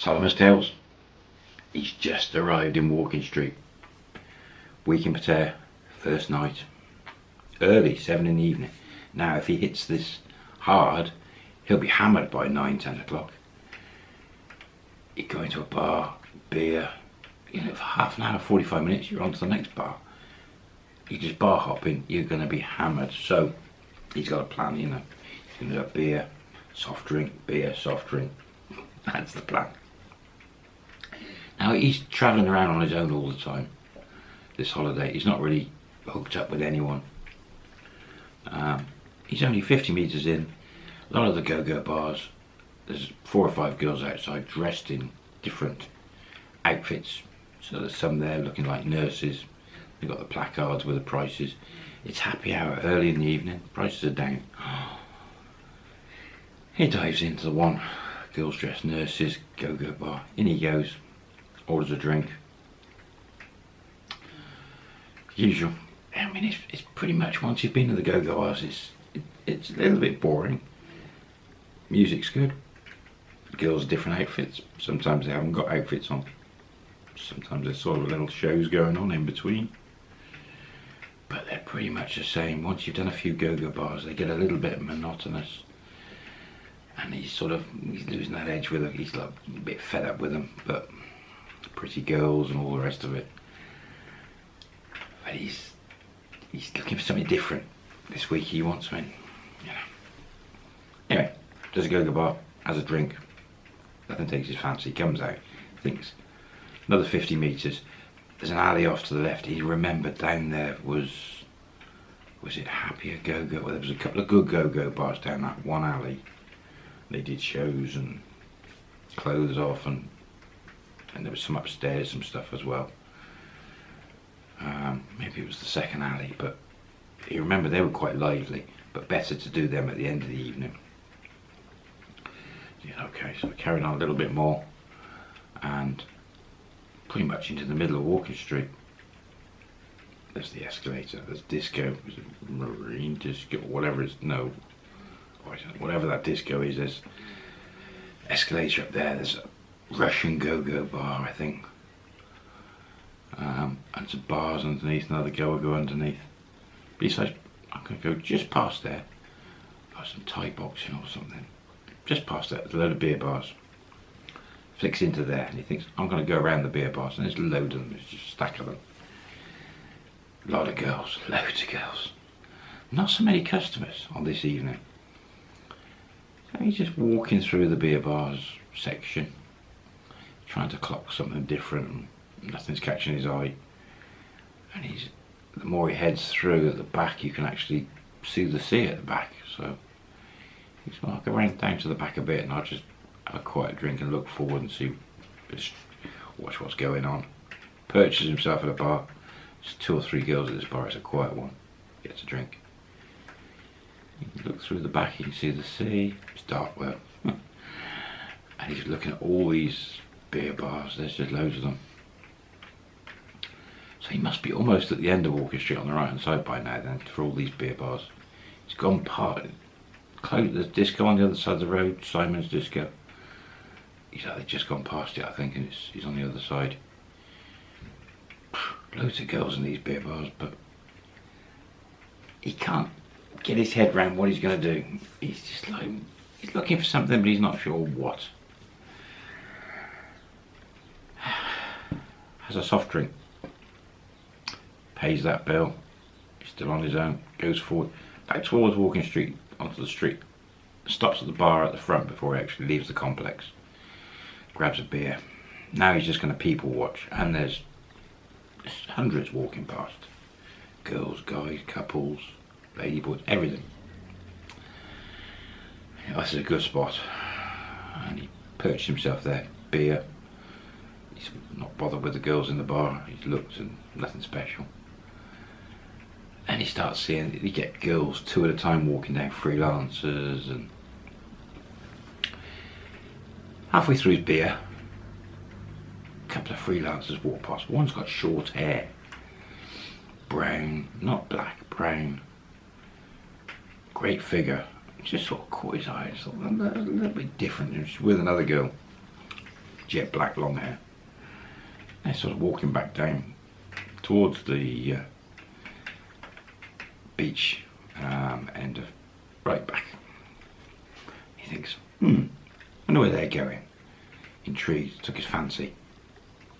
Solomon's Tales. He's just arrived in Walking Street. Week in Pattaya, first night. Early, 7 in the evening. Now if he hits this hard, he'll be hammered by 9, 10 o'clock. You go into a bar, beer, for half an hour, 45 minutes, you're on to the next bar. You just bar hopping, you're going to be hammered. So he's got a plan, He's going to have beer, soft drink, beer, soft drink. That's the plan. Now he's travelling around on his own all the time. This holiday, he's not really hooked up with anyone. He's only 50 metres in. A lot of the go-go bars, there's 4 or 5 girls outside dressed in different outfits. So there's some there looking like nurses. They've got the placards with the prices. It's happy hour early in the evening. Prices are down. He dives into the one girls dressed nurses go-go bar. In he goes. Orders a drink. Usual. I mean, it's pretty much, once you've been to the go-go bars, it's a little bit boring. Music's good. Girls different outfits. Sometimes they haven't got outfits on. Sometimes there's sort of little shows going on in between. But they're pretty much the same. Once you've done a few go-go bars, they get a little bit monotonous. And he's losing that edge with them. He's like a bit fed up with them. But pretty girls and all the rest of it. But he's looking for something different. This week he wants something, Anyway, does a go-go bar, has a drink. Nothing takes his fancy. Comes out, thinks another 50 metres. There's an alley off to the left. He remembered down there was it Happier Go-Go? Well, there was a couple of good go-go bars down that one alley. They did shows and clothes off, and there was some upstairs, some stuff as well. Maybe it was the second alley, but you remember they were quite lively, but better to do them at the end of the evening. Yeah, okay, so we carried on a little bit more, and pretty much into the middle of Walking Street. There's the escalator, there's disco, is it marine disco, whatever it's, no, whatever that disco is, there's escalator up there, there's a Russian go-go bar, I think. And some bars underneath, another go-go underneath. Besides, I'm going to go just past there, got some Thai boxing or something. Just past that, there's a load of beer bars. Flicks into there and he thinks, I'm going to go around the beer bars, and there's a load of them, there's just a stack of them. A lot of girls, loads of girls. Not so many customers on this evening. So he's just walking through the beer bars section, trying to clock something different, and nothing's catching his eye. And the more he heads through, at the back you can actually see the sea at the back. So he's like, I'll go around down to the back a bit and I'll just have a quiet drink and look forward and see, just watch what's going on. Purchases himself at a bar. There's 2 or 3 girls at this bar, it's a quiet one. Gets a drink. You can look through the back, you can see the sea. It's dark, well. And he's looking at all these beer bars, there's just loads of them. So he must be almost at the end of Walking Street on the right hand side by now then, for all these beer bars. He's gone past, there's disco on the other side of the road, Simon's Disco. He's actually just gone past it, I think, and he's on the other side. Loads of girls in these beer bars, but he can't get his head around what he's going to do. He's just like, he's looking for something, but he's not sure what. Has a soft drink. Pays that bill. He's still on his own. Goes forward, back towards Walking Street, onto the street. Stops at the bar at the front before he actually leaves the complex. Grabs a beer. Now he's just going to people watch, and there's hundreds walking past. Girls, guys, couples, ladyboys, everything. Yeah, this is a good spot. And he perched himself there. Beer. He's not bothered with the girls in the bar. He's looked and nothing special. And he starts seeing, you get girls 2 at a time walking down, freelancers, and halfway through his beer, a couple of freelancers walk past. One's got short hair, brown, not black, brown, great figure. Just sort of caught his eye, sort of a little bit different. She's with another girl. jet black long hair. They're sort of walking back down towards the beach end of right back. He thinks, I wonder where they're going. Intrigued, took his fancy,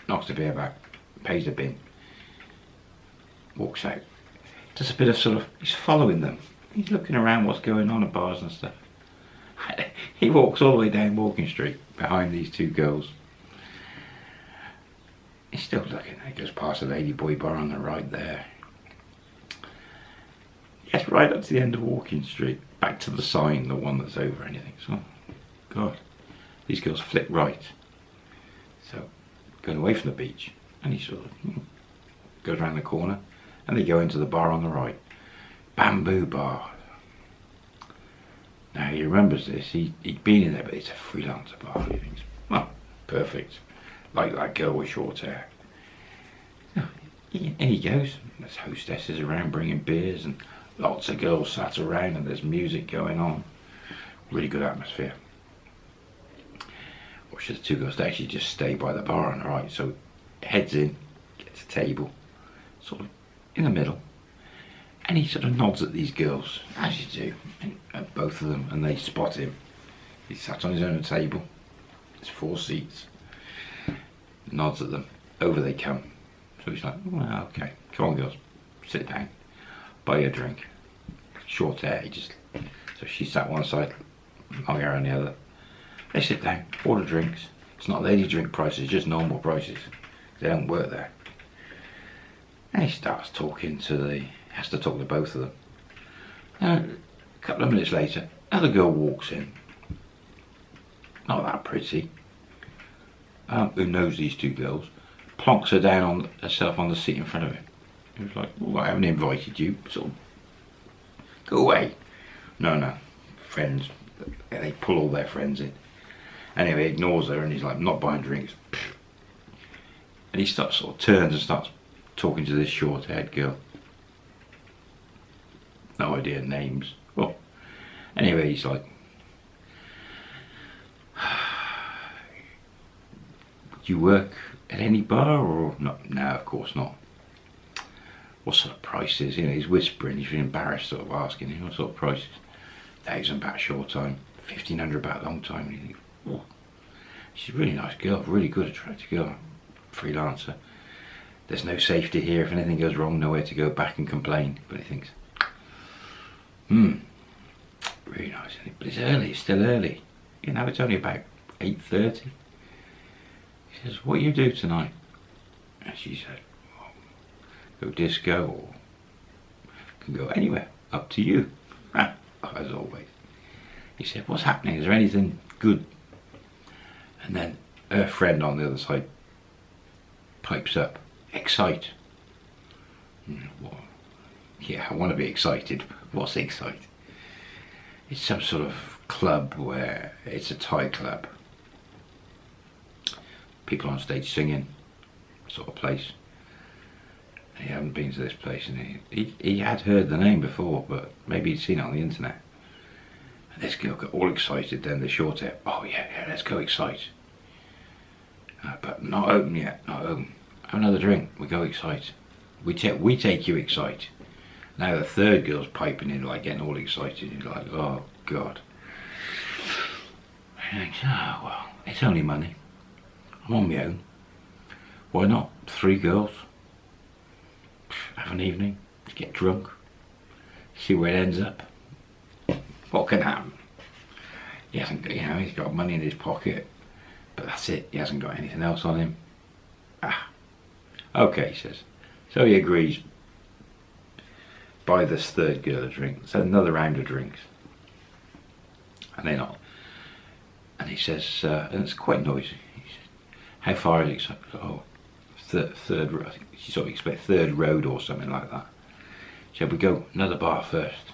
knocks the beer back, pays the bin, walks out. Does a bit of sort of, he's following them. He's looking around what's going on at bars and stuff. He walks all the way down Walking Street behind these two girls. He's still looking. He goes past the Ladyboy bar on the right there. Yes, right up to the end of Walking Street, back to the sign, the one that's over, and he thinks, oh God, these girls flip right. So, going away from the beach, and he sort of goes around the corner, and they go into the bar on the right. Bamboo Bar. Now he remembers this, he'd been in there, but it's a freelancer bar. He thinks, well, perfect. Like that girl with short hair. In he goes, there's hostesses around bringing beers, and lots of girls sat around, and there's music going on. Really good atmosphere. Watch the two girls, they actually just stay by the bar on the right, so heads in, gets a table, sort of in the middle, and he sort of nods at these girls, as you do, at both of them, and they spot him. He's sat on his own table, there's 4 seats, nods at them, over they come. So he's like, well, okay, come on girls, sit down, buy you a drink. Short hair, so she sat one side, long hair on the other. They sit down, order drinks. It's not lady drink prices, just normal prices. They don't work there. And he starts talking has to talk to both of them. And a couple of minutes later, another girl walks in. Not that pretty. Who knows these two girls. Plonks her down on herself on the seat in front of him. He was like, well, I haven't invited you, sort of. Go away. No, friends. They pull all their friends in. Anyway, he ignores her and he's like, I'm not buying drinks. And he sort of turns and starts talking to this short-haired girl. No idea names. Well, anyway, he's like, do you work at any bar or not? No, of course not. What sort of prices? You know, he's whispering, he's embarrassed sort of asking him what sort of prices. 1,000 baht short time, 1,500 baht long time. And you think, oh, she's a really nice girl, really good, attractive girl, freelancer. There's no safety here. If anything goes wrong, nowhere to go back and complain. But he thinks, really nice. But it's early, it's still early. You know, it's only about 8:30. He says, what do you do tonight? And she said, well, go disco or can go anywhere, up to you. As always. He said, what's happening? Is there anything good? And then her friend on the other side pipes up, excite. Well, yeah, I want to be excited. What's excite? It's some sort of club where it's a Thai club. People on stage singing, sort of place. He hadn't been to this place, and he had heard the name before, but maybe he'd seen it on the internet. And this girl got all excited then, the short hair. Oh yeah, let's go excite. But not open yet, not open. Have another drink, we go excite. We take you excite. Now the third girl's piping in, like getting all excited. He's like, oh God. And he thinks, oh well, it's only money. I'm on my own. Why not? 3 girls. Have an evening, get drunk, see where it ends up. What can happen? He hasn't got, he's got money in his pocket, but that's it. He hasn't got anything else on him. Okay, he says. So he agrees. Buy this third girl a drink. So another round of drinks, and they're not. And he says, and it's quite noisy. He says, how far is it? Oh, third. I think you sort of expect third road or something like that. Shall we go another bar first?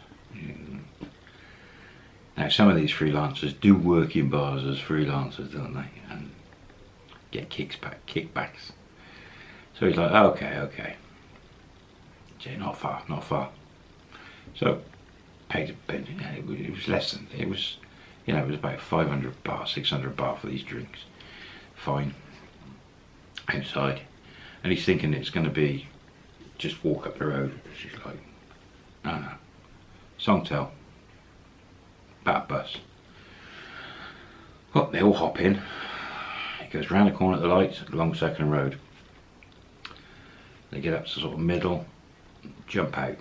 Now some of these freelancers do work in bars as freelancers, don't they? And get kickbacks. So he's like, okay. Yeah, not far. So paid a bit. It was less than it was. It was about 500 baht, 600 baht for these drinks. fine, outside. And he's thinking it's going to be just walk up the road. She's like, no. Songtel. Bat bus. Well, they all hop in. He goes round the corner at the lights, along Second Road. They get up to sort of middle, jump out.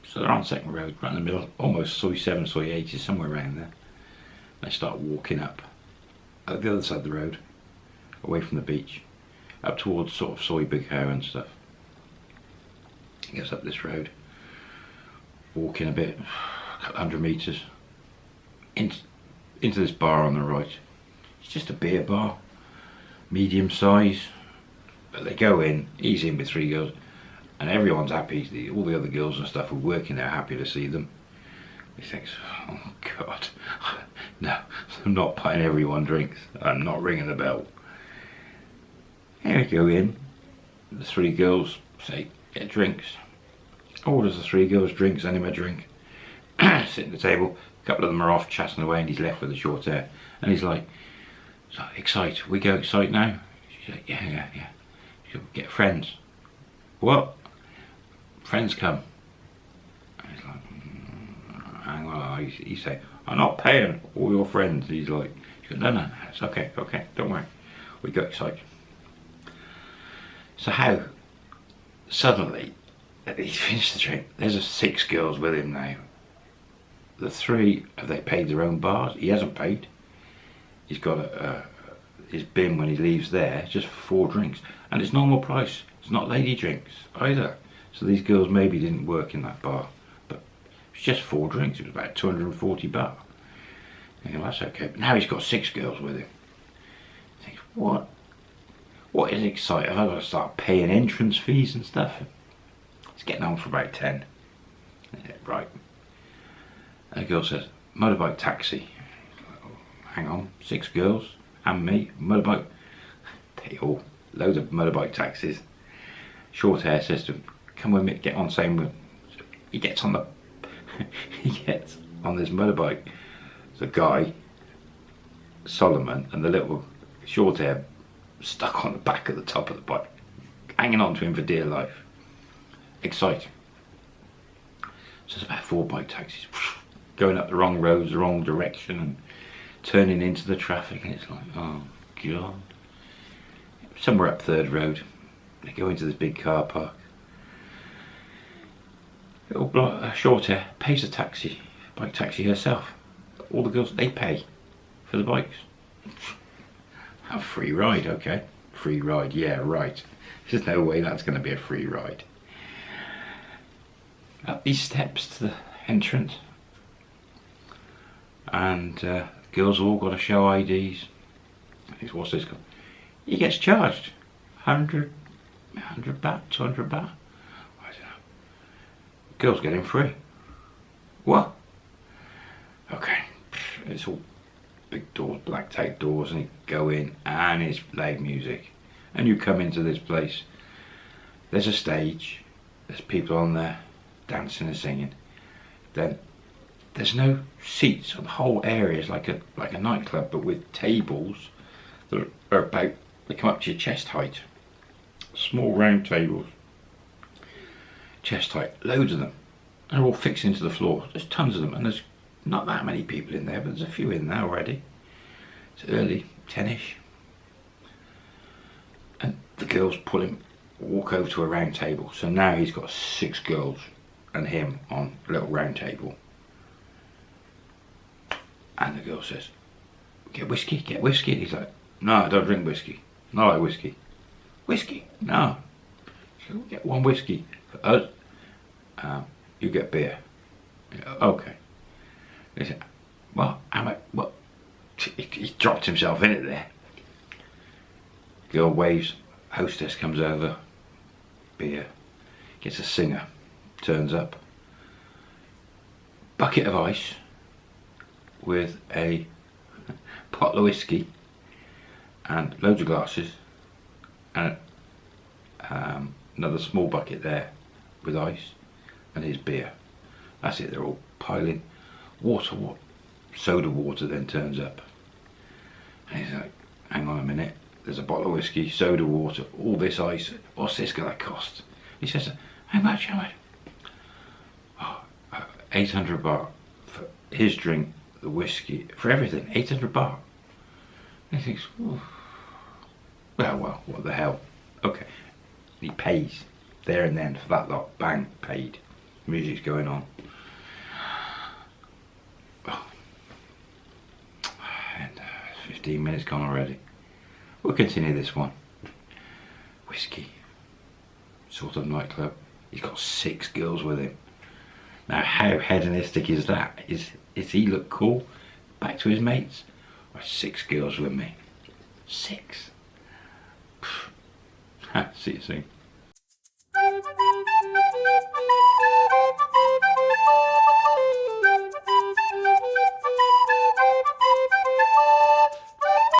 So they're on Second Road, right in the middle, almost Soy 7, Soy 8 is somewhere around there. They start walking up at the other side of the road, away from the beach, up towards sort of Soy Big Hair and stuff. He gets up this road, walking a bit, a couple 100 metres, into this bar on the right. It's just a beer bar, medium size, but they go in, he's in with 3 girls, and everyone's happy. All the other girls and stuff who are working there are happy to see them. He thinks, oh God, no, I'm not buying everyone drinks, I'm not ringing the bell. Here we go in, the 3 girls say, get drinks. Orders the 3 girls drinks, any my drink. Sit at the table, a couple of them are off chatting away and he's left with the short hair. And he's like, so, Excite, we go Excite now? She's like, yeah. She'll get friends. What? Friends come. And he's like, hang on, he say, I'm not paying all your friends. He's like, she goes, no, it's okay, don't worry. We go Excite. So how, suddenly, he's finished the drink, there's 6 girls with him now. The 3, have they paid their own bars? He hasn't paid. He's got his bin when he leaves there, just for 4 drinks. And it's normal price, it's not lady drinks either. So these girls maybe didn't work in that bar, but it's just 4 drinks, it was about 240 baht. You know, that's okay, but now he's got 6 girls with him. He thinks, what is exciting? I've got to start paying entrance fees and stuff. It's getting on for about 10. Right. And the girl says, motorbike taxi. Hang on, 6 girls and me, motorbike. They all, loads of motorbike taxis. Short hair says to him, come with me, get on same with. So he gets on he gets on this motorbike. The guy, Solomon, and the little short hair stuck on the back of the top of the bike, hanging on to him for dear life. Exciting. So there's about 4 bike taxis going up the wrong roads, the wrong direction, and turning into the traffic, and it's like, oh God. Somewhere up 3rd Road, they go into this big car park. Little short hair pays the taxi, bike taxi herself. All the girls, they pay for the bikes. A free ride, okay. Free ride, yeah, right. There's no way that's going to be a free ride. Up these steps to the entrance. And girls all got to show IDs. What's this called? He gets charged 100 baht, 200 baht. I don't know. Girls get in free. What? Okay. It's all big doors, black tape doors, and you go in and it's loud music. And you come into this place. There's a stage. There's people on there dancing and singing. Then there's no seats. The whole area is like a nightclub, but with tables that are about, they come up to your chest height. Small round tables, chest height, loads of them. And they're all fixed into the floor. There's tons of them, and there's not that many people in there, but there's a few in there already. It's early, 10ish. And the girls pull him, walk over to a round table. So now he's got 6 girls and him on a little round table. And the girl says, get whiskey. And he's like, no, I don't drink whiskey. No, I like whiskey. Whiskey? No. So we'll get 1 whiskey for us. You get beer. Okay. He said, well, what? He dropped himself in it there. Girl waves, hostess comes over, beer, gets a singer, turns up. Bucket of ice with a bottle of whiskey and loads of glasses and another small bucket there with ice and his beer. That's it, they're all piling. Soda water then turns up. And he's like, hang on a minute, there's a bottle of whiskey, soda water, all this ice. What's this gonna cost? He says, how much? Oh, 800 baht for his drink, the whiskey, for everything. 800 baht. And he thinks, oh, well, what the hell? Okay. And he pays there and then for that lot. Bang, paid. Music's going on. Oh. And 15 minutes gone already. We'll continue this one. Whiskey. Sort of nightclub. He's got 6 girls with him. Now how hedonistic is that? Is he look cool? Back to his mates. 6 girls with me. 6. See you soon.